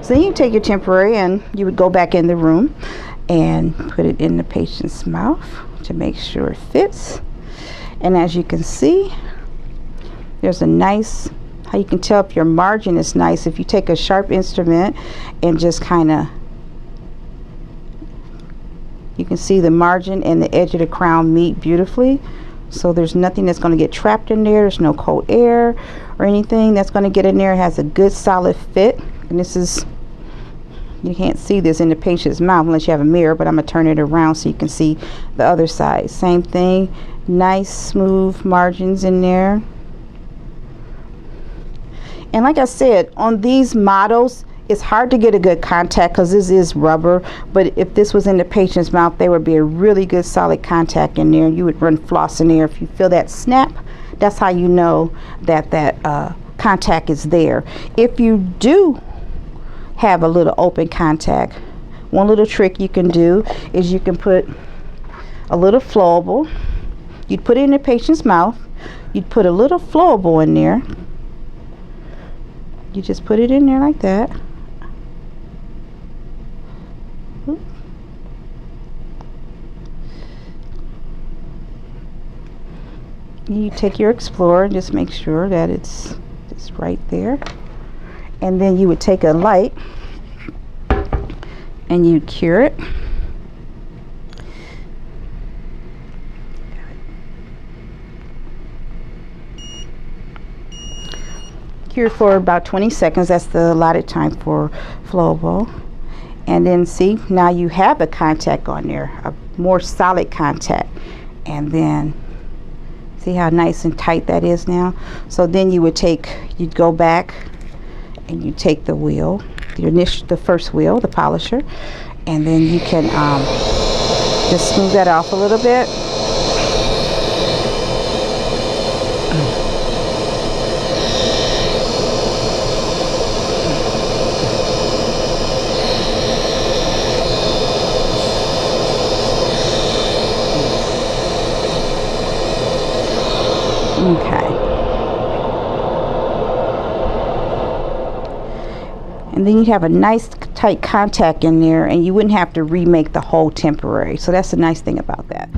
So you take your temporary and you would go back in the room and put it in the patient's mouth to make sure it fits. And as you can see, there's a nice, how you can tell if your margin is nice if you take a sharp instrument and just kind of, you can see the margin and the edge of the crown meet beautifully. So there's nothing that's going to get trapped in there. There's no cold air or anything that's going to get in there. It has a good solid fit. And this is, you can't see this in the patient's mouth unless you have a mirror, but I'm going to turn it around so you can see the other side. Same thing, nice smooth margins in there. And like I said, on these models, it's hard to get a good contact because this is rubber, but if this was in the patient's mouth, there would be a really good solid contact in there. You would run floss in there. If you feel that snap, that's how you know that contact is there. If you do have a little open contact, one little trick you can do is you can put a little flowable. You'd put it in the patient's mouth. You'd put a little flowable in there. You just put it in there like that. You take your Explorer and just make sure that it's just right there. And then you would take a light and you'd cure it. Cure for about 20 seconds. That's the allotted time for Flowable. And then see, now you have a contact on there, a more solid contact. And then see how nice and tight that is now? So then you would take, you'd go back and you take the wheel, the first wheel, the polisher, and then you can just smooth that off a little bit. Okay. And then you have a nice tight contact in there and you wouldn't have to remake the whole temporary. So that's the nice thing about that.